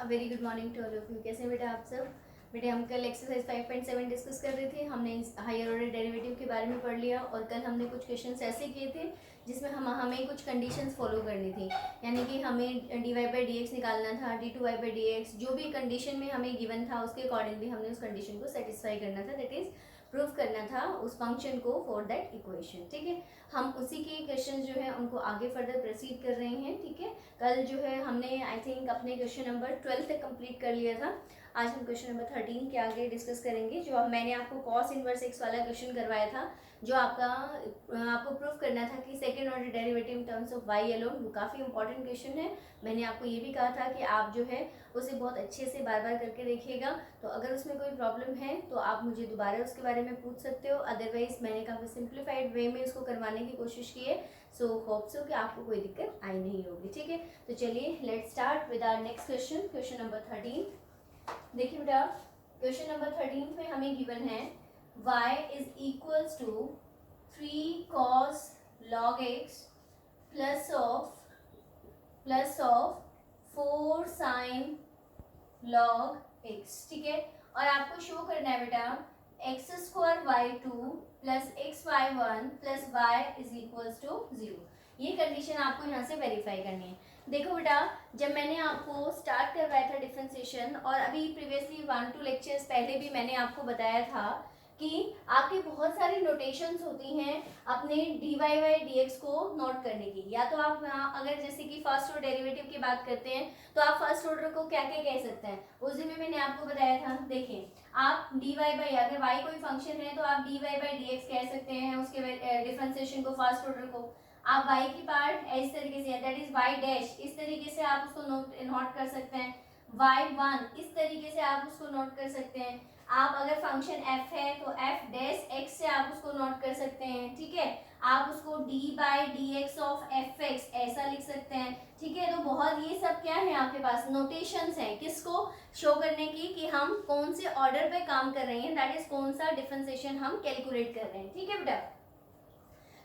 Very good morning to all of you. कैसे हैं बेटा आप सब? बेटे हम कल एक्सरसाइज 5.7 डिस्कस कर रहे थे। हमने हायर ऑर्डर डेरिवेटिव के बारे में पढ़ लिया और कल हमने कुछ क्वेश्चंस ऐसे किए थे जिसमें हमें कुछ कंडीशंस फॉलो करनी थी, यानी कि हमें d y by d x निकालना था, d two y by d x, जो भी कंडीशन में हमें गिवन था उसके अकॉर्डिंगली हमने उस कंडीशन को सेटिस्फाई करना था, दैट इज प्रूव करना था उस फंक्शन को फॉर दैट इक्वेशन। ठीक है, हम उसी के क्वेश्चन जो है उनको आगे फर्दर प्रोसीड कर रहे हैं। ठीक है, कल जो है हमने आई थिंक अपने क्वेश्चन नंबर 12 तक कंप्लीट कर लिया था। आज हम क्वेश्चन नंबर 13 के आगे डिस्कस करेंगे। जो अब मैंने आपको कॉस इनवर्स एक्स वाला क्वेश्चन करवाया था, जो आपको प्रूफ करना था कि second order derivative in terms of y alone, वो काफ़ी इंपॉर्टेंट क्वेश्चन है। मैंने आपको ये भी कहा था कि आप जो है उसे बहुत अच्छे से बार बार करके देखिएगा, तो अगर उसमें कोई प्रॉब्लम है तो आप मुझे दोबारा उसके बारे में पूछ सकते हो। अदरवाइज मैंने काफ़ी सिंप्लीफाइड वे में उसको करवाने की कोशिश की है। सो होप सो कि आपको कोई दिक्कत आई नहीं होगी। ठीक है, तो चलिए let's start with our next question, question number 13। देखिए बेटा, क्वेश्चन नंबर 13 में हमें गिवन है y is equals to 3 cos log x plus of 4 sin log x। ठीक है, और आपको शो करना है बेटा x square y two plus x y one plus y is equals to 0। ये कंडीशन आपको यहाँ से वेरीफाई करनी है। देखो बेटा, जब मैंने आपको स्टार्ट करवाया था डिफरेंशिएशन, और अभी प्रीवियसली 1-2 लेक्चर्स पहले भी मैंने आपको बताया था कि आपकी बहुत सारी नोटेशंस होती हैं अपने d y by d x को नोट करने की। या तो आप अगर जैसे कि फर्स्ट ऑर्डर डेरिवेटिव की बात करते हैं तो आप फर्स्ट ऑर्डर को क्या क्या कह सकते हैं, उस दिन में मैंने आपको बताया था। देखिए, आप डी वाई बाई, अगर वाई कोई फंक्शन है तो आप d y by d x कह सकते हैं उसके डिफरेंशिएशन को, फर्स्ट ऑर्डर को। आप y की पार्ट इस तरीके से, दैट इज y डैश, इस तरीके से आप उसको नोट कर सकते हैं। y1 इस तरीके से आप उसको नोट कर सकते हैं। आप अगर फंक्शन f है तो f डैश x से आप उसको नोट कर सकते हैं। ठीक है, आप उसको d by d x of F x ऐसा लिख सकते हैं। ठीक है, तो बहुत ये सब क्या है आपके पास नोटेशंस हैं, किसको शो करने की कि हम कौन से ऑर्डर पे काम कर रहे हैं, दैट इज कौन सा डिफरेंशिएशन हम कैलकुलेट कर रहे हैं। ठीक है बेटा,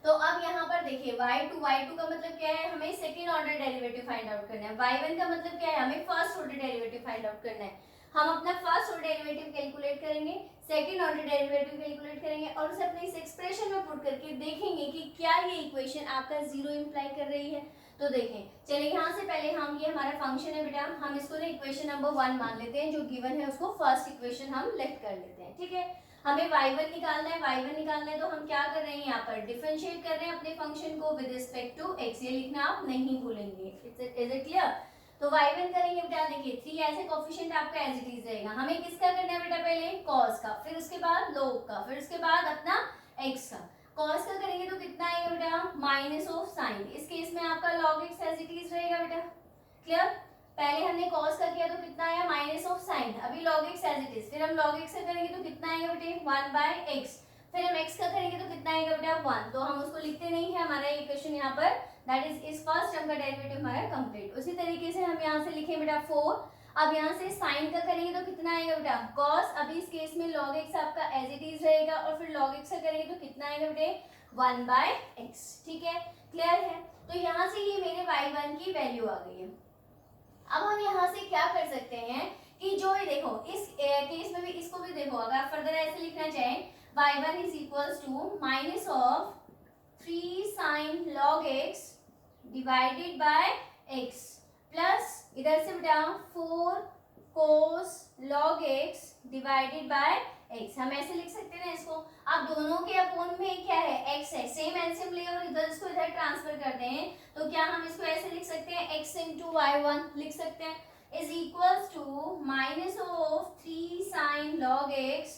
तो अब यहाँ पर देखिए y2 का मतलब क्या है, हमें second order derivative find out करना है। y1 का मतलब क्या है, हमें first order derivative find out करना है। हम अपना फर्स्ट ऑर्डर डेरिवेटिव कैलकुलेट करेंगे, सेकेंड ऑर्डर डेरिवेटिव कैलकुलेट करेंगे और उसे अपने इस एक्सप्रेशन में पुट करके देखेंगे कि क्या ये इक्वेशन आपका जीरो इंप्लाई कर रही है। तो देखें, चलिए यहाँ से पहले हम, ये हमारा फंक्शन है बेटा, हम इसको ना इक्वेशन नंबर 1 मान लेते हैं, जो गिवन है उसको फर्स्ट इक्वेशन हम लेफ्ट कर लेते हैं। ठीक है, हमें y1 निकालना है, y1 निकालना है तो हम क्या कर रहे हैं, यहाँ पर डिफरेंशिएट कर रहे हैं अपने फंक्शन को विद रिस्पेक्ट टू x। ये लिखना आप नहीं भूलेंगे। Is it clear? तो y1 करेंगे बेटा, देखिए 3 ऐसे कोफिशिएंट आपका एज इट इज रहेगा। हमें किसका करना है बेटा, पहले cos का, फिर उसके बाद log का, फिर उसके बाद अपना x का। cos का करेंगे तो कितना आएगा बेटा, माइनस ऑफ साइन। इस केस में आपका log x as it is रहेगा बेटा। क्लियर? पहले हमने cos का किया तो कितना आया, माइनस ऑफ साइन, अभी log x as it is. फिर हम log x का करेंगे तो कितना आएगा बेटे, 1 बाय x। फिर हम x का करेंगे तो कितना आएगा बेटा, 1। तो हम उसको लिखते नहीं है, हमारा इक्वेशन यहाँ पर दैट इज इस फर्स्ट टर्म का डेरिवेटिव हमारा कंप्लीट। उसी तरीके से हम यहाँ से लिखे बेटा 4। अब यहाँ से साइन का करेंगे तो कितना आएगा बेटा, cos। अभी इस केस में log x आपका एज इट इज रहेगा, और फिर log x का करेंगे तो कितना आएगा बेटे, 1 बाय x। ठीक है, क्लियर है? तो यहाँ से ये मेरे y1 की वैल्यू आ गई है। अब हम यहाँ से क्या कर सकते हैं कि जो ये देखो इस केस में भी, इसको भी देखो, अगर आप फर्दर ऐसे लिखना चाहें, y1 is equals to minus of 3 sin log x divided by x plus इधर से बेटा 4 cos log x divided by x। हम ऐसे लिख सकते हैं ना इसको। अब दोनों के अपोन में क्या है, x है, सेम एलसीएम ले और इधर इसको इधर ट्रांसफर कर दें तो क्या हम इसको ऐसे लिख सकते हैं, x इंटू y1 लिख सकते हैं is equals to minus of 3 sin log x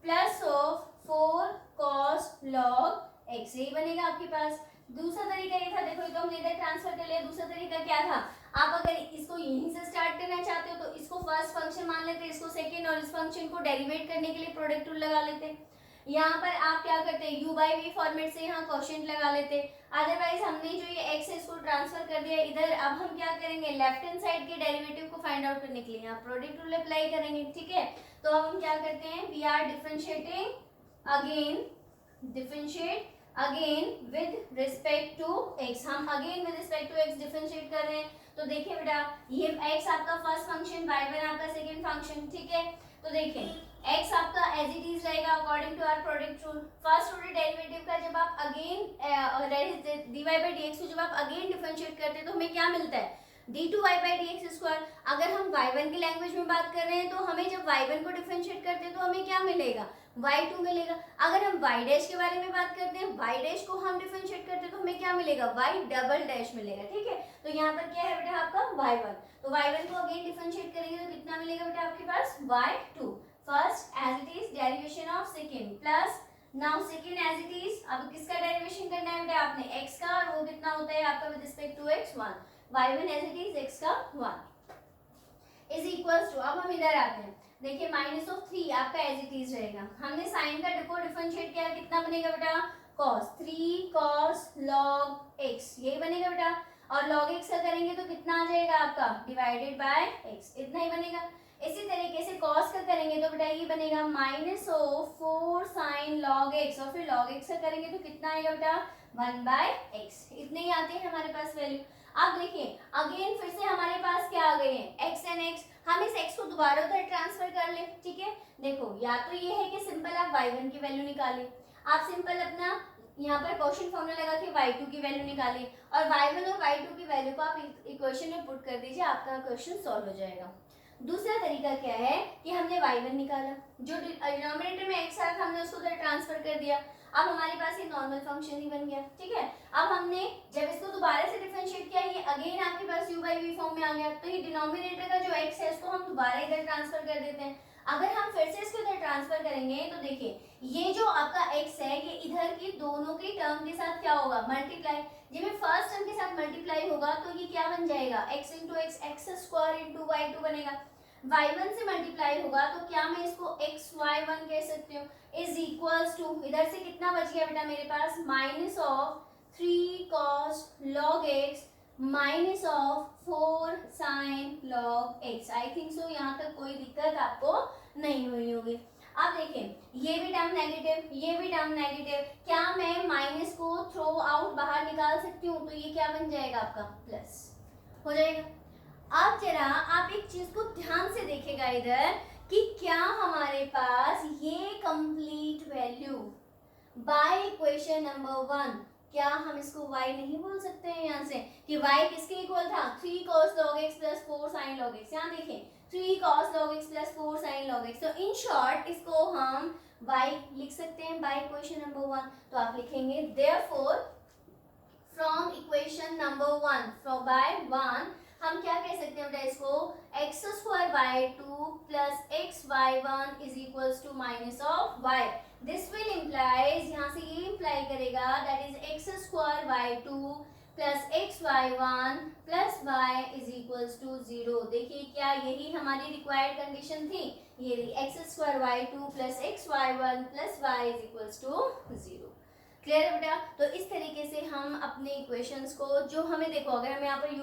plus of 4 cos log x। यही बनेगा आपके पास। दूसरा तरीका ये था, देखो ये तो हमने इधर ट्रांसफर कर लिया। दूसरा तरीका क्या था, आप अगर इसको यहीं से स्टार्ट करना चाहते हो तो इसको फर्स्ट फंक्शन मान लेते, इसको सेकंड, और इस फंक्शन को डेरिवेट करने के लिए प्रोडक्ट रूल लगा लेते। यहाँ पर आप क्या करते हैं, u बाई v फॉर्मेट से यहाँ क्वोशिएंट लगा लेते। अदरवाइज हमने जो ये x है इसको ट्रांसफर कर दिया इधर। अब हम क्या करेंगे, लेफ्ट हैंड साइड के डेरिवेटिव को फाइंड आउट करने के लिए यहाँ प्रोडक्ट रूल अप्लाई करेंगे। ठीक है, तो अब हम क्या करते हैं, we are differentiating again, differentiate again with respect to x, हम अगेन with respect to x differentiate कर रहे हैं। तो देखिए बेटा ये x आपका फर्स्ट फंक्शन, y1 आपका सेकंड फंक्शन, ठीक है। तो देखिए x आपका एज इट इज रहेगा according to our product rule. First order derivative का जब आप अगेन dy by dx को जब आप अगेन डिफरेंशिएट करते हैं तो हमें क्या मिलता है, d2y by dx स्क्वायर। अगर हम y1 की लैंग्वेज में बात कर रहे हैं तो हमें जब y1 को डिफरेंशिएट करते हैं तो हमें क्या मिलेगा, y2 मिलेगा। अगर हम y डैश के बारे में बात करते हैं, y डैश को हम डिफरेंशिएट करते हैं तो हमें क्या मिलेगा, y डबल डैश मिलेगा, ठीक है। तो यहाँ पर क्या है बेटा आपका y1, तो y1 को अगेन डिफरेंशिएट करेंगे तो कितना मिलेगा बेटा आपके पास, y2 first as it is derivation of second plus now second as it is, अब किसका डेरिवेशन करना है बेटा आपने, x का, और वो कितना होता है आपका with respect to x 1, y1 as it is x का 1 इज इक्वल्स टू, अब हम इधर आते हैं, देखिए माइनस ऑफ 3 आपका एज इट इज रहेगा। हमने साइन का को डिफरेंशिएट किया, कितना बनेगा बेटा, cos 3 cos log x, यही बनेगा बेटा। और log x का करेंगे तो कितना आ जाएगा आपका, डिवाइडेड बाय x, इतना ही बनेगा। इसी तरीके से cos का करेंगे तो बेटा ये बनेगा minus of 4 sin log x, और फिर log x का करेंगे तो कितना आएगा बेटा, 1 बाय x, इतने ही आते हैं हमारे पास वैल्यू। अब देखिए अगेन फिर से हमारे पास क्या आ गए हैं, x एंड x, हम इस x को दोबारा उधर ट्रांसफर कर ले, ठीक है। देखो या तो ये है कि सिंपल आप y1 की वैल्यू निकालें, आप सिंपल अपना यहाँ पर क्वेश्चन फॉर्मूला लगा के y2 की वैल्यू निकालें, और y1 और y2 की वैल्यू को आप इक्वेशन में पुट कर दीजिए, आपका क्वेश्चन सॉल्व हो जाएगा। दूसरा तरीका क्या है कि हमने y1 निकाला, जो डिनोमिनेटर में x आया था हमने उसको उधर ट्रांसफर कर दिया, अब हमारे पास ये नॉर्मल फंक्शन ही बन गया, ठीक है। अब हमने जब इसको दोबारा से डिफरेंशिएट किया, ये अगेन आपके पास u by v फॉर्म में आ गया, तो ये डिनोमिनेटर का जो x है इसको हम दोबारा इधर ट्रांसफर कर देते हैं। अगर हम फिर से इसको इधर ट्रांसफर करेंगे तो देखिए ये जो आपका x है ये इधर की दोनों की टर्म के साथ क्या होगा, मल्टीप्लाई, जब ये फर्स्ट टर्म के साथ मल्टीप्लाई होगा तो ये क्या बन जाएगा, x into x, x square into y2 बनेगा। y1 से मल्टीप्लाई होगा तो क्या मैं इसको xy1 कह सकती हूँ, इज इक्वल्स टू, इधर से कितना बच गया बेटा मेरे पास, minus of 3 cos log x minus of 4 sin log x। I think so यहाँ तक कोई दिक्कत आपको नहीं हुई होगी। अब देखें ये भी टर्म नेगेटिव, ये भी टर्म नेगेटिव, क्या मैं माइनस को थ्रो आउट बाहर निकाल सकती हूँ, तो ये क्या बन जाएगा आपका, प्लस हो जाएगा। अब जरा आप एक चीज को ध्यान से देखेगा इधर कि क्या हमारे पास ये complete value by equation number 1, क्या हम इसको y नहीं बोल सकते हैं यहाँ से कि y किसके इक्वल था, 3 cos log x plus 4 sin log x। यहाँ देखें 3 cos log x plus 4 sin log x, तो इन शॉर्ट इसको हम y लिख सकते हैं बाय इक्वेशन नंबर 1। तो आप लिखेंगे therefore from equation number 1 from by 1 हम क्या कह सकते हैं बेटा इसको, x square by 2 plus x y 1 is equals to minus of y. This will implies, यहाँ से ये इम्प्लाई करेगा that is x square by 2 plus x y 1 plus y is equals to 0। देखिए क्या यही हमारी रिक्वायर्ड कंडीशन थी, ये x square y 2 plus x y 1 plus y is equals to 0। Clear है बेटा। तो इस तरीके से हम अपने इक्वेशंस को, जो हमें देखो अगर हम यहाँ पर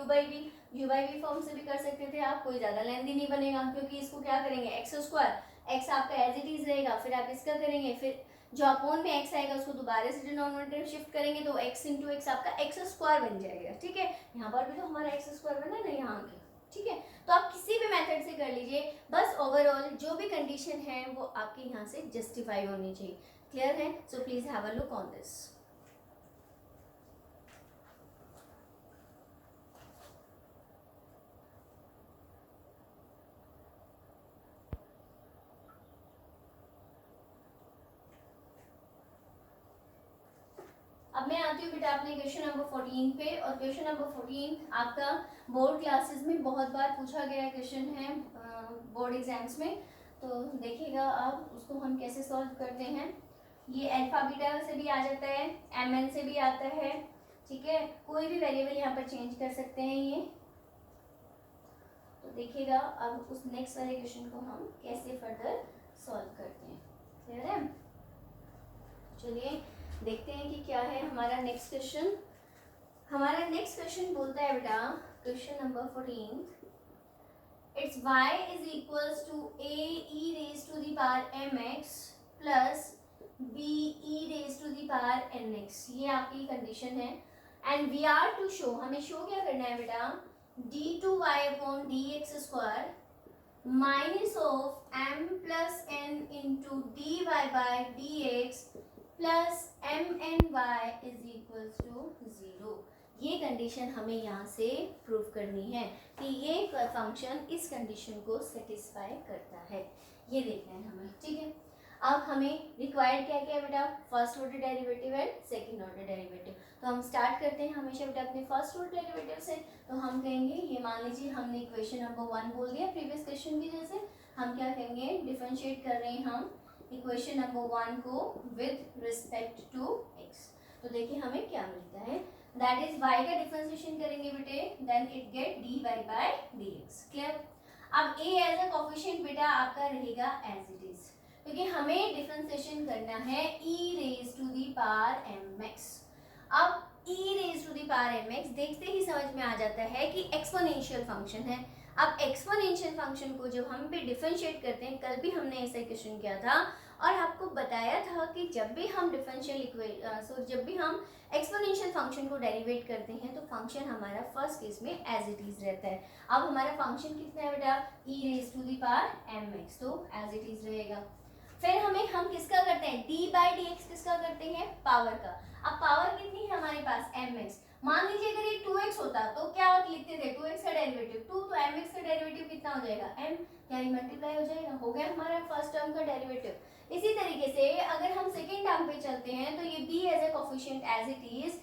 u by v फॉर्म से भी कर सकते थे आप, कोई ज़्यादा लेंथी नहीं बनेगा, क्योंकि इसको क्या करेंगे एक्स स्क्वायर, एक्स आपका एज इट इज रहेगा, फिर आप इसका करेंगे, फिर जो अपॉन में एक्स आएगा उसको दोबारा से डिनोमिनेटर शिफ्ट करेंगे तो एक्स इंटू एक्स आपका एक्स स्क्वायर बन जाएगा, ठीक है। यहाँ पर भी तो हमारा एक्स स्क्वायर बना ना यहाँ के, ठीक है। तो आप किसी भी मेथड से कर लीजिए, बस ओवरऑल जो भी कंडीशन है वो आपके यहाँ से जस्टिफाई होनी चाहिए। क्लियर है? So please have a look on this. अब मैं आती हूँ बेटा अपने क्वेश्चन नंबर 14 पे, और क्वेश्चन नंबर 14 आपका बोर्ड क्लासेस में बहुत बार पूछा गया क्वेश्चन है बोर्ड एग्जाम्स में। तो देखिएगा आप उसको हम कैसे सॉल्व करते हैं। ये अल्फा बीटा से भी आ जाता है, mn से भी आता है, ठीक है। कोई भी वेरिएबल यहाँ पर चेंज कर सकते हैं ये। तो देखिएगा अब उस नेक्स्ट वाले क्वेश्चन को हम कैसे फर्दर सॉल्व करते हैं। क्लियर है? चलिए देखते हैं कि क्या है हमारा नेक्स्ट क्वेश्चन। हमारा नेक्स्ट क्वेश्चन बोलता है बेटा question number 14, it's y is equals to a e raise to the power mx plus b e raise to the power n x, ये आपकी कंडीशन है। And we are to show, हमें show क्या करना है बेटा, d two y upon d x square minus of m plus n into d y by d x plus m n y is equal to 0। ये condition हमें यहाँ से prove करनी है कि ये फंक्शन इस कंडीशन को सेटिस्फाई करता है, ये देखना है हमें, ठीक है। अब हमें रिक्वायर्ड क्या क्या है बेटा, first order derivative and second order derivative. तो हम स्टार्ट करते हैं हमेशा बेटा अपने फर्स्ट ऑर्डर डेरिवेटिव से। तो हम कहेंगे, ये मान लीजिए हमने इक्वेशन नंबर 1 बोल दिया प्रीवियस क्वेश्चन की जैसे, हम क्या कहेंगे, डिफरेंशिएट कर रहे हैं हम इक्वेशन नंबर 1 को विद रिस्पेक्ट टू x। तो देखिए हमें क्या मिलता है, दैट इज y का डिफरेंशिएशन करेंगे बेटे, then it get dy by dx। Clear. अब a एज अ कोफिशिएंट बेटा आपका रहेगा एज इट इज, क्योंकि हमें डिफरेंशिएशन करना है e raise to the power mx। अब e raise to the power mx देखते ही समझ में आ जाता है कि एक्सपोनेंशियल फंक्शन है। अब एक्सपोनेंशियल फंक्शन को जब हम भी डिफरेंशिएट करते हैं, कल भी हमने ऐसा क्वेश्चन किया था और आपको बताया था कि जब भी हम जब भी हम एक्सपोनेंशियल फंक्शन को डेरिवेट करते हैं तो फंक्शन हमारा फर्स्ट केस में एज इट इज रहता है। अब हमारा फंक्शन कितना है बेटा, e raise to the power mx, तो एज इट इज रहेगा। फिर हम किसका करते हैं, d बाई डी एक्स किसका करते हैं, पावर का। अब पावर कितनी है हमारे पास, mx। मान लीजिए अगर ये 2x होता तो क्या लिखते थे, 2x का डेरिवेटिव 2, तो mx का डेरिवेटिव कितना हो जाएगा, m, क्या ये मल्टीप्लाई हो जाएगा, हो गया हमारा फर्स्ट टर्म का डेरिवेटिव। इसी तरीके से अगर हम सेकेंड टर्म पे चलते हैं तो ये b as a coefficient as it is,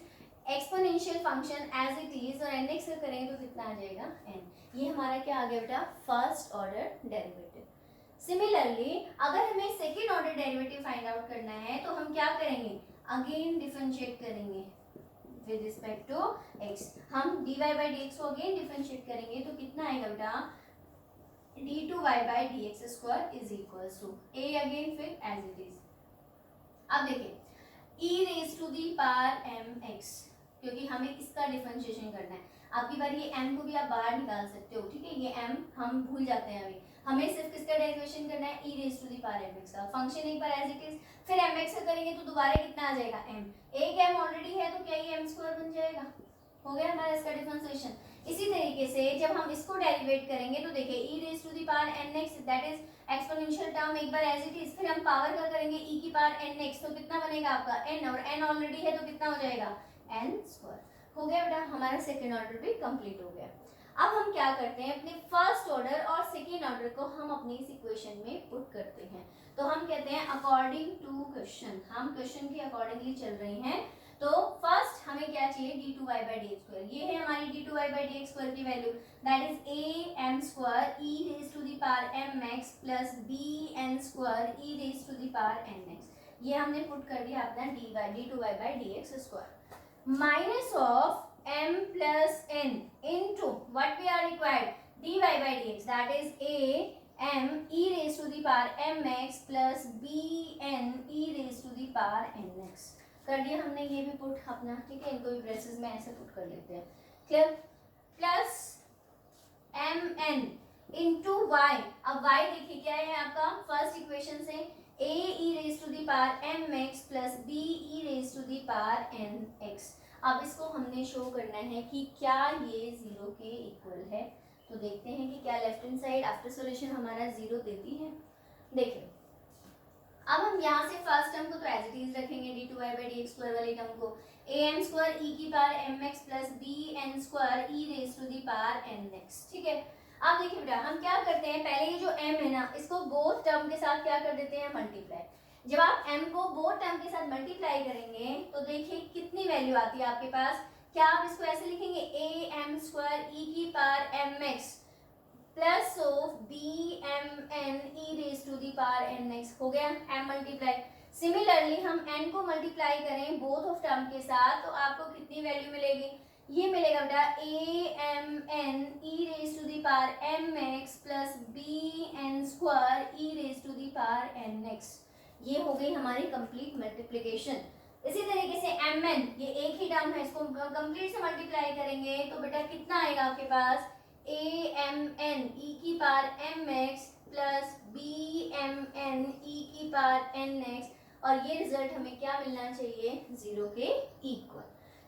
exponential function as it is, और nx का करेंगे तो कितना आ जाएगा, n। ये हमारा क्या आ गया बेटा, फर्स्ट ऑर्डर डेरिवेटिव। सिमिलरली अगर हमें second order derivative find out करना है तो हम क्या करेंगे, अगेन डिफरेंशिएट करेंगे विद रिस्पेक्ट टू x। हम dy बाई dx को अगेन डिफरेंशिएट करेंगे तो कितना आएगा बेटा, d2y by dx square is equal to a again फिर एज इट इज। अब देखिए e raise to the power mx, क्योंकि हमें इसका डिफरेंशिएशन करना है। आपकी बार ये m को भी आप बाहर निकाल सकते हो, ठीक है, ये m हम भूल जाते हैं अभी, हमें सिर्फ किसका डेरिवेशन करना है, e raise to the power mx का। फंक्शन एक बार एज इट इज, फिर mx का करेंगे तो दोबारा कितना आ जाएगा, m। एक m ऑलरेडी है तो क्या ये m स्क्वायर बन जाएगा, हो गया हमारा इसका डिफरेंशिएशन। इसी तरीके से जब हम इसको डेरिवेट करेंगे तो देखिए e raise to the power nx, that is exponential term एक बार एज इट इज, फिर हम पावर का करेंगे e की पावर nx, तो कितना बनेगा आपका n, और n ऑलरेडी है तो कितना हो जाएगा, n स्क्वायर। हो गया बेटा, हमारा सेकेंड ऑर्डर भी कंप्लीट हो गया। अब हम क्या करते हैं, अपने फर्स्ट ऑर्डर और सेकेंड ऑर्डर को हम अपनी इस इक्वेशन में पुट करते हैं। तो हम कहते हैं अकॉर्डिंग टू क्वेश्चन, हम क्वेश्चन के अकॉर्डिंगली चल रहे हैं। तो फर्स्ट हमें क्या चाहिए, d2y by d x square, ये है हमारी d2y by d x square की वैल्यू, that is a m square e raise to the power mx plus b n square e raise to the power nx। ये हमने put कर दिया अपना d2y by d x square minus of m plus n into what we are required, dy by dx, that is a m e raised to the power mx plus b n e raised to the power nx। कर दिया हमने ये भी put अपना, ठीक है, इनको भी ब्रेसेस में ऐसे पुट कर लेते हैं, clear. Plus m n into y. अब वाई देखिए क्या है आपका, फर्स्ट इक्वेशन से a e raised to the power mx plus b e raised to the power nx। अब इसको हमने शो करना है कि क्या ये जीरो के इक्वल है। तो देखते हैं कि क्या left hand side after solution हमारा जीरो देती है। देखिए अब हम यहाँ से फर्स्ट टर्म को तो एज इट इज रखेंगे, d2y by d x square वाले टर्म को am स्क्वायर e की power mx plus bn square e raise to the power nx, ठीक है। अब देखिए बेटा हम क्या करते हैं, पहले ये जो m है ना, इसको बोथ टर्म के साथ क्या कर देते हैं, मल्टीप्लाई। जब आप m को बोथ टर्म के साथ मल्टीप्लाई करेंगे तो देखिए कितनी वैल्यू आती है आपके पास। क्या आप इसको ऐसे लिखेंगे, am स्क्वायर e की power mx plus of bmn e raise to the power nx, हो गया m मल्टीप्लाई। सिमिलरली हम n को मल्टीप्लाई करें बोथ ऑफ टर्म के साथ तो आपको कितनी वैल्यू मिलेगी, ये मिलेगा बेटा amn e raise to the power mx plus bn square e raise to the power nx। ये हो गई हमारी कंप्लीट मल्टीप्लिकेशन। इसी तरीके से mn, ये एक ही टर्म है, इसको कंप्लीट से मल्टीप्लाई करेंगे तो बेटा कितना आएगा आपके पास, amn e की power mx plus bmn e की पावर nx, और ये रिजल्ट हमें क्या मिलना चाहिए, 0 के इक्वल।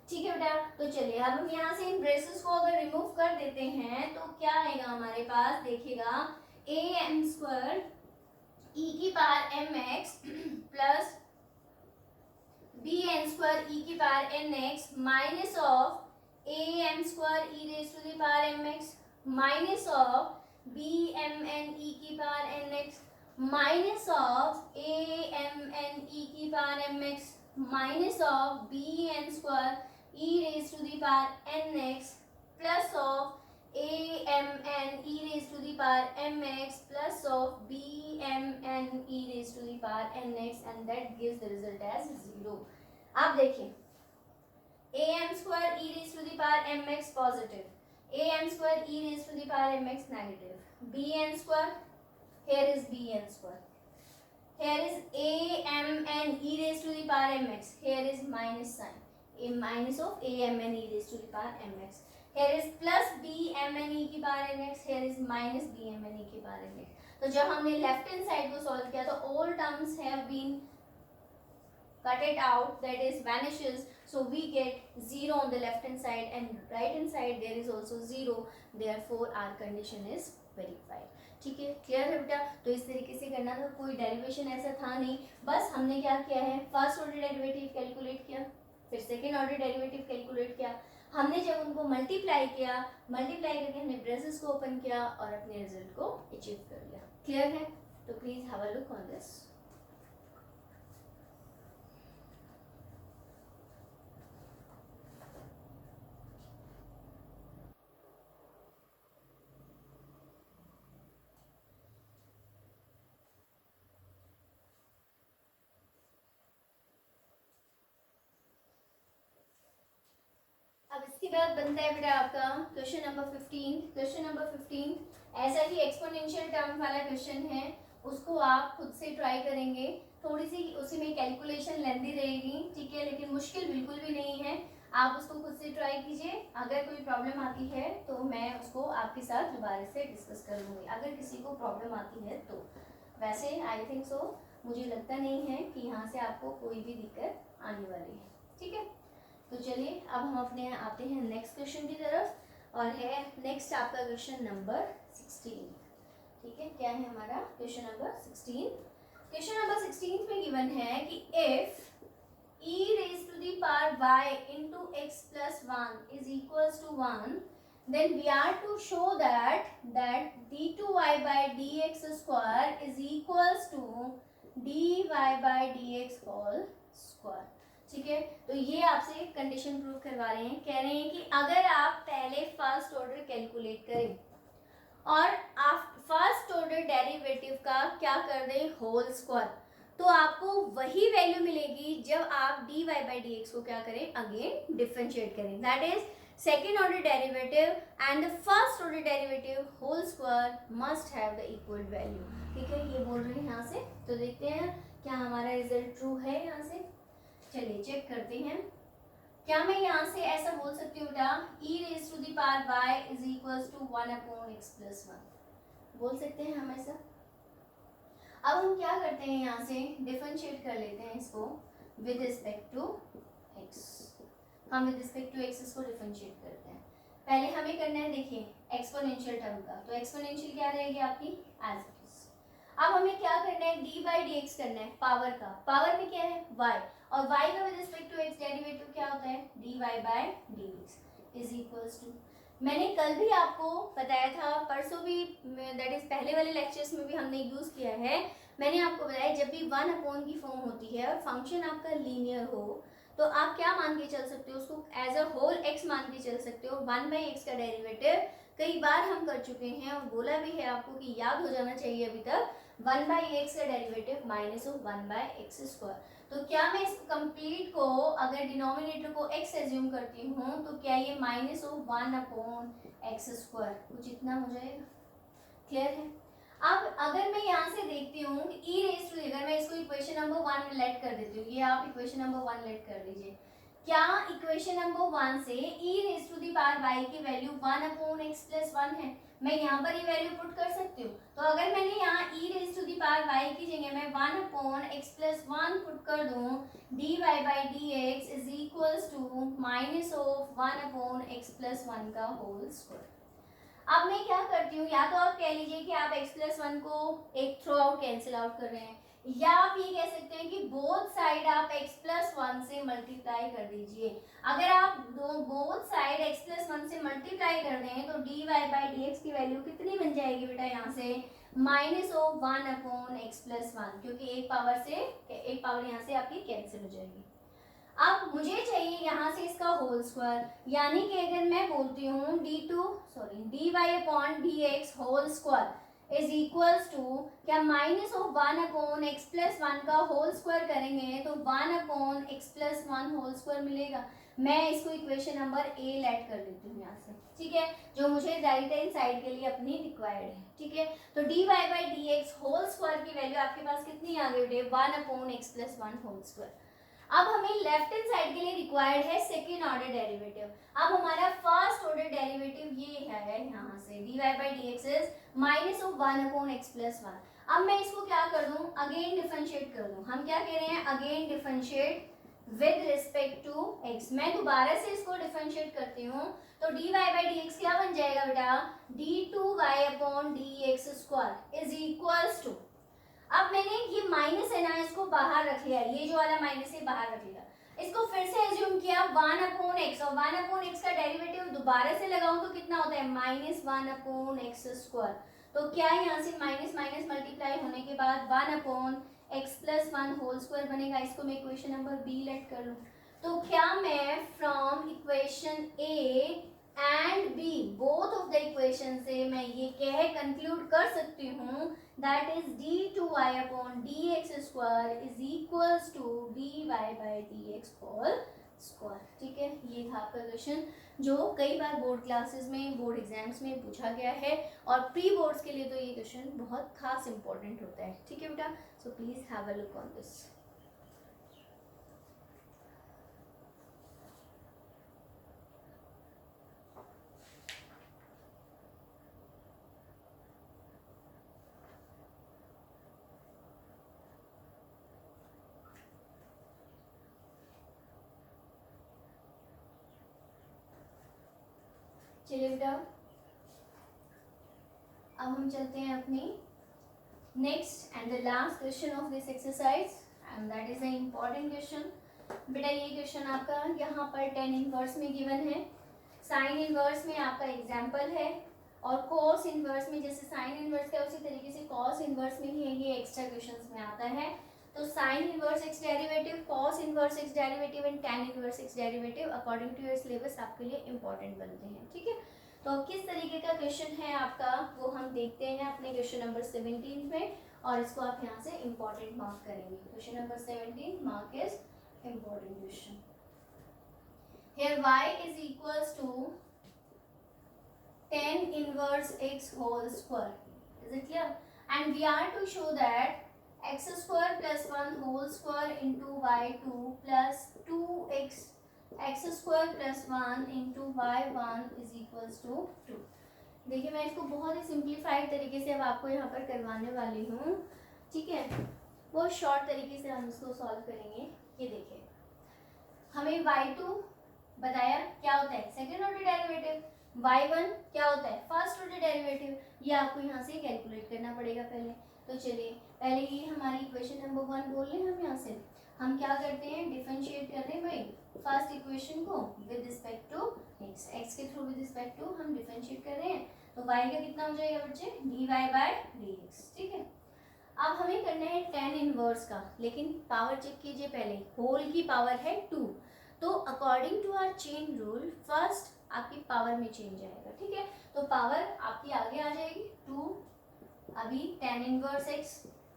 ठीक है बेटा, तो चलिए अब हम यहाँ से इन ब्रेसेस को अगर रिमूव कर देते हैं तो क्या आएगा हमारे पास, देखिएगा am² e की power mx plus bn² e की power nx minus of am² e raise to the power mx minus of bmn e की power nx minus of amn e की power mx minus of bn² e raise to the power nx plus of amn e raised to the power mx plus of bmn e raised to the power nx and that gives the result as 0. आप देखिए am² e raised to the power mx positive, am² e raised to the power mx negative, bn², here is bn², here is amn e raised to the power mx, here is minus sign, a minus of amn e raised to the power mx, here is plus bmn e की power nx, here is minus bmn e की power nx. तो जब हमने left hand side को solve किया तो all terms have been cut it out, that is vanishes, so we get 0 on the left hand side and right hand side there is also 0, therefore our condition is verified. ठीक है, clear है बेटा। तो इस तरीके से करना था, कोई डेरिवेशन ऐसा था नहीं, बस हमने क्या किया है, फर्स्ट ऑर्डर डेरिवेटिव कैलकुलेट किया, फिर सेकेंड ऑर्डर डेरिवेटिव कैलकुलेट किया, हमने जब उनको मल्टीप्लाई किया, मल्टीप्लाई करके हमने ब्रेसेस को ओपन किया और अपने रिजल्ट को अचीव कर लिया। क्लियर है, तो please have a look on this. अब इसके बाद बनता है बेटा आपका क्वेश्चन नंबर 15। क्वेश्चन नंबर 15 ऐसा ही एक्सपोनेंशियल टर्म वाला क्वेश्चन है, उसको आप खुद से ट्राई करेंगे, थोड़ी सी उसी में कैलकुलेशन लेंदी रहेगी, ठीक है, लेकिन मुश्किल बिल्कुल भी नहीं है, आप उसको खुद से ट्राई कीजिए। अगर कोई प्रॉब्लम आती है तो मैं उसको आपके साथ दोबारा से डिस्कस कर लूँगी, अगर किसी को प्रॉब्लम आती है तो। वैसे आई थिंक सो, मुझे लगता नहीं है कि यहाँ से आपको कोई भी दिक्कत आने वाली है, ठीक है। तो चलिए अब हम अपने आते हैं नेक्स्ट क्वेश्चन की तरफ, और है नेक्स्ट आपका क्वेश्चन नंबर 16, ठीक है। क्या है हमारा क्वेश्चन नंबर 16? क्वेश्चन नंबर 16 में गिवन है कि if e raised to the power y into x plus 1 is equals to 1, then we are to show that d2y by dx square is equals to dy by dx whole square, ठीक है। तो ये आपसे condition prove करवा रहे हैं, कह रहे हैं कि अगर आप पहले फर्स्ट ऑर्डर कैलकुलेट करें और आप फर्स्ट ऑर्डर डेरिवेटिव का क्या कर दें, होल स्क्वायर, तो आपको वही वैल्यू मिलेगी जब आप dy by dx को क्या करें, अगेन डिफरेंशिएट करें, that is second order derivative and the first order derivative whole square must have the equal value, ठीक है, ये बोल रहे हैं यहाँ से। तो देखते हैं क्या हमारा रिजल्ट ट्रू है यहाँ से, चलिए चेक करते हैं। क्या मैं यहाँ से ऐसा बोल सकती हूँ बेटा, e raised to the power y is equals to 1/x plus 1, बोल सकते हैं हम ऐसा। अब हम क्या करते हैं, यहाँ से डिफरेंशिएट कर लेते हैं इसको विद रिस्पेक्ट टू x, हम विद रिस्पेक्ट टू x इसको डिफरेंशिएट करते हैं। पहले हमें करना है, देखिए एक्सपोनेंशियल टर्म का, तो एक्सपोनेंशियल क्या रहेगी आपकी, एज इट इज। अब हमें क्या करना है, डी बाई डी एक्स करना है, पावर का, पावर में क्या है y, और y का with respect to x derivative क्या होता है, dy by dx is equals to, मैंने कल भी आपको बताया था, परसों भी, दैट इज पहले वाले लेक्चर्स में भी हमने यूज किया है, मैंने आपको बताया जब भी 1 की फॉर्म होती है और फंक्शन आपका लीनियर हो तो आप क्या मान के चल सकते हो, उसको एज अ होल x मान के चल सकते हो। 1/x का डेरिवेटिव कई बार हम कर चुके हैं और बोला भी है आपको कि याद हो जाना चाहिए अभी तक, 1/x का derivative minus of 1/x square. तो क्या मैं इस कंप्लीट को अगर डिनोमिनेटर को x एज्यूम करती हूँ तो क्या ये माइनस ऑफ 1/x स्क्वायर, कुछ इतना हो जाएगा, क्लियर है। अब अगर मैं यहाँ से देखती हूँ कि e रेज़ टू, अगर मैं इसको इक्वेशन नंबर 1 में लेट कर देती हूँ, ये आप इक्वेशन नंबर 1 लेट कर लीजिए, क्या इक्वेशन नंबर 1 से e raise to the power y की वैल्यू 1/x+1 है? मैं यहाँ पर ये वैल्यू पुट कर सकती हूँ। तो अगर मैंने यहाँ e raise to the power y की जगह मैं 1/x+1 पुट कर दूँ, dy/dx is equals to -1/x+1 का होल स्क्वायर। अब मैं क्या करती हूँ, या तो आप कह लीजिए कि आप x+1 को एक थ्रू आउट कैंसिल आउट कर रहे हैं, या आप ये कह सकते हैं कि बोथ साइड आप x+1 से मल्टीप्लाई कर दीजिए। अगर आप बोथ साइड x+1 से मल्टीप्लाई कर दें तो dy/dx की वैल्यू कितनी बन जाएगी बेटा, यहाँ से -1/x+1, क्योंकि एक पावर यहाँ से आपकी कैंसिल हो जाएगी। अब मुझे चाहिए यहाँ से इसका होल स्क्वायर, यानी कि अगर मैं बोलती हूँ dy/dx whole square is equals to, क्या -1/x+1 का होल स्क्वायर करेंगे तो 1/x+1 होल स्क्वायर मिलेगा। मैं इसको इक्वेशन नंबर ए लेट कर देती हूँ यहाँ से, ठीक है, जो मुझे राइट हैंड साइड के लिए अपनी रिक्वायर्ड है, ठीक है। तो dy/dx होल स्क्वायर की वैल्यू आपके पास कितनी आ गई, 1/x+1 होल स्क्वायर। अब हमें लेफ्ट हैंड साइड के लिए रिक्वायर्ड है सेकेंड ऑर्डर डेरिवेटिव। अब हमारा फर्स्ट ऑर्डर डेरिवेटिव ये है, यहाँ से dy/dx इज -1/x+1। अब मैं इसको क्या कर दूं, अगेन डिफरेंशिएट कर दूं। हम क्या कह रहे हैं, again differentiate with respect to x। मैं दोबारा से इसको डिफरेंशिएट करती हूँ तो dy/dx क्या बन जाएगा बेटा, d2y/dx² इज इक्वल्स टू, अब मैंने ये माइनस है ना, इसको बाहर रख लिया, ये जो वाला माइनस है बाहर रख लिया, इसको फिर से एज्यूम किया 1/x, और 1/x का डेरिवेटिव दोबारा से लगाऊं तो कितना होता है, -1/x²। तो क्या यहाँ से माइनस माइनस मल्टीप्लाई होने के बाद 1/x+1 होल स्क्वायर बनेगा। इसको मैं इक्वेशन नंबर बी लेट कर लूँ तो क्या मैं from equation a and b both of the equation से मैं ये कह कंक्लूड कर सकती हूँ that is d2y/dx square is equals to dy/dx whole square, ठीक है। ये था आपका क्वेश्चन जो कई बार बोर्ड क्लासेस में, बोर्ड एग्जाम्स में पूछा गया है, और प्री बोर्ड्स के लिए तो ये क्वेश्चन बहुत खास इंपॉर्टेंट होता है, ठीक है बेटा। So please have a look on this. चलिए बेटा, अब हम चलते हैं अपनी next and the last question of this exercise, and that is a important question. बेटा ये क्वेश्चन आपका यहाँ पर tan इनवर्स में गिवन है, साइन इनवर्स में आपका एग्जाम्पल है, और कॉस इनवर्स में जैसे साइन इनवर्स का उसी तरीके से कॉस इनवर्स में ही ये एक्स्ट्रा क्वेश्चन में आता है। तो sine inverse x derivative, cos inverse x derivative and tan inverse x derivative according to your syllabus आपके लिए इंपॉर्टेंट बनते हैं, ठीक है। तो किस तरीके का क्वेश्चन है आपका वो हम देखते हैं अपने क्वेश्चन नंबर 17 में, और इसको आप यहाँ से इंपॉर्टेंट मार्क करेंगे। Question number 17 mark is important question. Here y is equals to tan inverse x whole square. Is it clear? And we are to show that x square plus 1 whole square into y2 plus 2x x square plus 1 into y1 is equals to 2. देखिए मैं इसको बहुत ही simplified तरीके से अब आपको यहाँ पर करवाने वाली हूँ, ठीक है। बहुत शॉर्ट तरीके से हम इसको सॉल्व करेंगे। ये देखिए, हमें y2 बताया क्या होता है, सेकेंड ऑर्डर डेरिवेटिव, y1 क्या होता है, फर्स्ट ऑर्डर डेरिवेटिव। ये आपको यहाँ से कैलकुलेट करना पड़ेगा पहले। तो चलिए पहले ये हमारी इक्वेशन नंबर 1 बोल रहे हैं हम यहाँ से। हम क्या करते हैं, डिफरेंशिएट कर रहे हैं भाई फर्स्ट इक्वेशन को with respect to x, x के थ्रू विद रिस्पेक्ट टू हम डिफरेंशिएट कर रहे हैं। तो y का कितना हो जाएगा बच्चे, dy/dx, ठीक है। अब हमें करना है tan इनवर्स का, लेकिन पावर चेक कीजिए पहले, होल की पावर है 2, तो according to our chain rule first आपकी पावर में चेंज आएगा, ठीक है। तो पावर आपकी आगे आ जाएगी 2, अभी tan इनवर्स x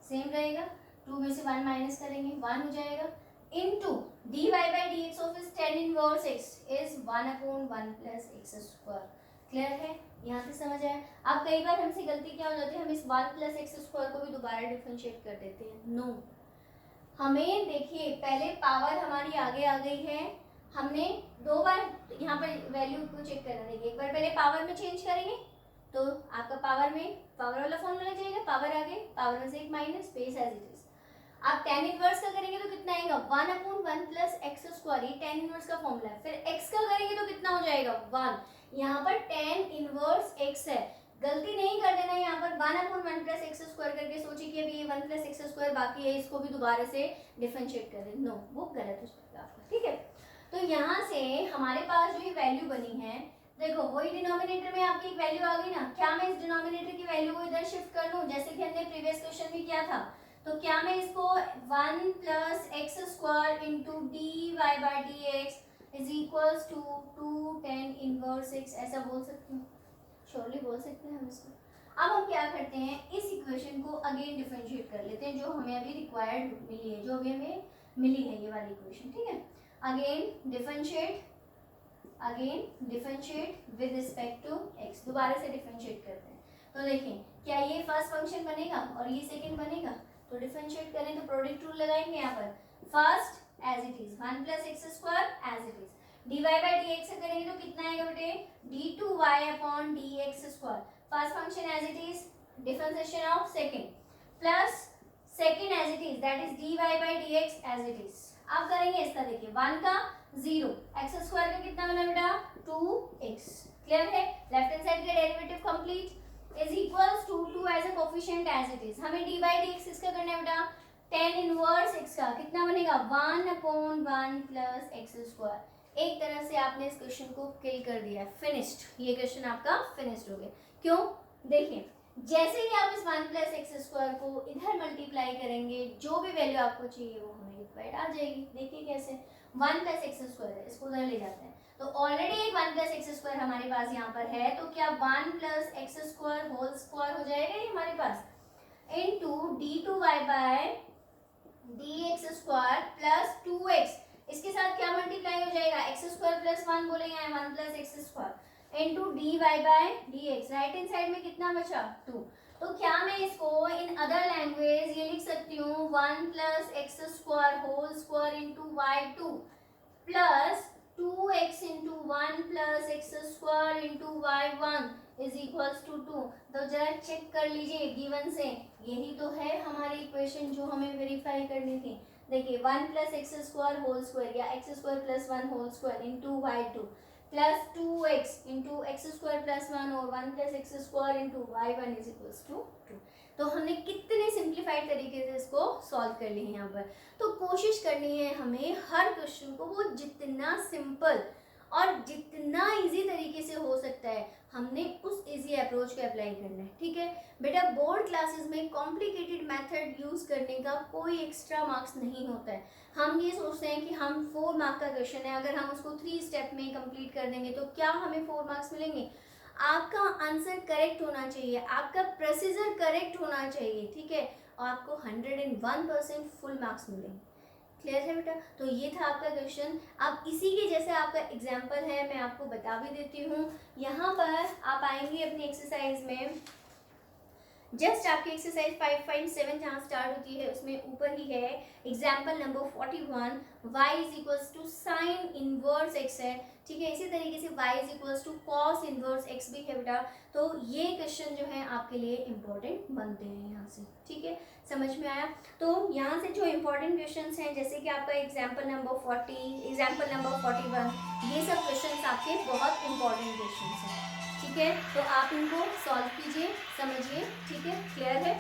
सेम रहेगा, 2 में से 1 माइनस करेंगे 1 हो जाएगा, इनटू dy/dx ऑफ इस tan inverse x is 1/1 plus x square. Clear है, यहाँ से समझ आया। अब कई बार हमसे गलती क्या हो जाती है, हम इस 1 प्लस एक्स स्क्वायर को भी दोबारा डिफरेंशिएट कर देते हैं। नो, हमें देखिए पहले पावर हमारी आगे आ गई है, हमने 2 बार यहाँ पर वैल्यू को चेक करना। देखिए एक बार पहले पावर में चेंज करेंगे तो आपका पावर में पावर वाला फॉर्मूला लग जाएगा, पावर आगे, पावर में से एक minus, space as it is. आप tan इनवर्स का करेंगे तो कितना आएगा 1/1 प्लस एक्स स्क्वायर, ये tan इनवर्स का फॉर्मूला है। फिर x का करेंगे तो कितना हो जाएगा 1, यहाँ पर tan इनवर्स x है, गलती नहीं कर देना यहाँ पर 1/1 प्लस एक्स स्क्वायर करके सोचिए कि अभी ये 1 प्लस एक्स स्क्वायर बाकी है, इसको भी दोबारा से डिफरेंशिएट कर दें, नो वो गलत हो जाएगा आपका, ठीक है। तो यहाँ से हमारे पास जो ये वैल्यू बनी है, देखो वही डिनोमिनेटर में आपकी एक वैल्यू आ गई ना, क्या मैं इस डिनोमिनेटर की वैल्यू को इधर शिफ्ट कर लूं जैसे कि हमने प्रीवियस क्वेश्चन में किया था, तो क्या मैं इसको 1 plus x square into d y by d x is equals to 2 tan inverse x ऐसा बोल सकती हूँ, श्योरली बोल सकते हैं हम इसको। अब हम क्या करते हैं, इस इक्वेशन को अगेन डिफरेंशिएट कर लेते हैं जो हमें अभी रिक्वायर्ड मिली है, जो अभी हमें मिली है ये वाली इक्वेशन, ठीक है। Again differentiate with respect to x, दोबारा से डिफरेंशिएट करते हैं। तो देखें क्या ये फर्स्ट फंक्शन बनेगा और ये सेकंड बनेगा, तो डिफरेंशिएट करें तो प्रोडक्ट रूल लगाएंगे यहाँ पर, first as it is 1 plus x square as it is, dy by d x करेंगे तो कितना आएगा बेटे d2y upon d x square, first function as it is, differentiation of second plus second as it is that is dy by d x as it is. अब करेंगे इसका, देखिए 1 का 0, एक्स स्क्वायर का कितना बना बेटा 2x, क्लियर है। लेफ्ट हैंड साइड का derivative complete is equals to 2 as a coefficient as it is, हमें dy बाई dx इसका करना है बेटा tan इनवर्स x का कितना बनेगा 1/1 प्लस एक्स स्क्वायर। एक तरह से आपने इस क्वेश्चन को किल कर दिया, फिनिश्ड, ये क्वेश्चन आपका फिनिश्ड हो गया। क्यों, देखिए जैसे ही आप इस 1 प्लस एक्स स्क्वायर को इधर मल्टीप्लाई करेंगे, जो भी वैल्यू आपको चाहिए वो हमें रिक्वायर्ड आ जाएगी। देखिए कैसे 1 प्लस एक्स स्क्वायर है, इसको उधर ले जाते हैं, तो ऑलरेडी एक 1 प्लस एक्स स्क्वायर हमारे पास यहाँ पर है, तो क्या 1 plus x square whole square हो जाएगा ये हमारे पास, into d2y by d x square plus 2x, इसके साथ क्या मल्टीप्लाई हो जाएगा एक्स स्क्वायर प्लस 1 बोलेंगे 1 plus x square into d y by d x, right hand side में कितना बचा 2। तो क्या मैं इसको इन अदर लैंग्वेज ये लिख सकती हूँ 1 plus x square whole square into y 2 plus 2x into 1 plus x square into y 1 is equals to 2। तो जरा चेक कर लीजिए गिवन से, यही तो है हमारी इक्वेशन जो हमें वेरीफाई करनी थी। देखिए 1 plus x square whole square या x square plus 1 whole square into y 2 plus 2x into x square plus 1 और 1 plus x square into y 1 is equals to 2। तो हमने कितने सिंप्लीफाइड तरीके से इसको सॉल्व कर लिए हैं यहाँ पर। तो कोशिश करनी है हमें हर क्वेश्चन को वो जितना सिंपल और जितना इजी तरीके से हो सकता है हमने उस इजी अप्रोच को अप्लाई करना है, ठीक है बेटा। बोर्ड क्लासेस में कॉम्प्लिकेटेड मेथड यूज करने का कोई एक्स्ट्रा मार्क्स नहीं होता है। हम ये सोचते हैं कि हम 4 मार्क का क्वेश्चन है, अगर हम उसको 3 स्टेप में कंप्लीट कर देंगे तो क्या हमें 4 मार्क्स मिलेंगे। आपका आंसर करेक्ट होना चाहिए, आपका प्रोसीजर करेक्ट होना चाहिए, ठीक है, और आपको 101% फुल मार्क्स मिलेंगे। क्लियर है बेटा। तो ये था आपका क्वेश्चन। अब इसी के जैसे आपका एग्जाम्पल है, मैं आपको बता भी देती हूँ। यहाँ पर आप आएंगे अपनी एक्सरसाइज में, जस्ट आपकी एक्सरसाइज 5.7 जहाँ स्टार्ट होती है उसमें ऊपर ही है example number 41, y is equals to sine inverse x है, ठीक है। इसी तरीके से y is equals to cos inverse x भी है बेटा। तो ये क्वेश्चन जो है आपके लिए इम्पोर्टेंट बनते हैं यहाँ से, ठीक है, समझ में आया। तो यहाँ से जो इम्पोर्टेंट क्वेश्चन हैं जैसे कि आपका एग्जाम्पल नंबर 40, एग्जाम्पल नंबर 41, ये सब क्वेश्चन आपके बहुत इंपॉर्टेंट क्वेश्चन हैं, ठीक है। तो आप इनको सॉल्व कीजिए, समझिए, ठीक है, क्लियर है।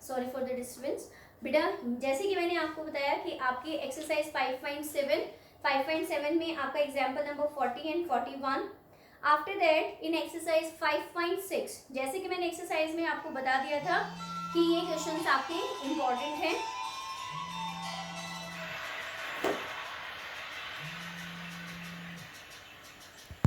सॉरी फॉर द डिस्टर्बेंस बेटा। जैसे कि मैंने आपको बताया कि आपकी एक्सरसाइज 5.7 में आपका example number 40 and 41। After that in exercise 5.6 जैसे कि मैंने एक्सरसाइज में आपको बता दिया था कि ये क्वेश्चंस आपके इम्पॉर्टेंट हैं,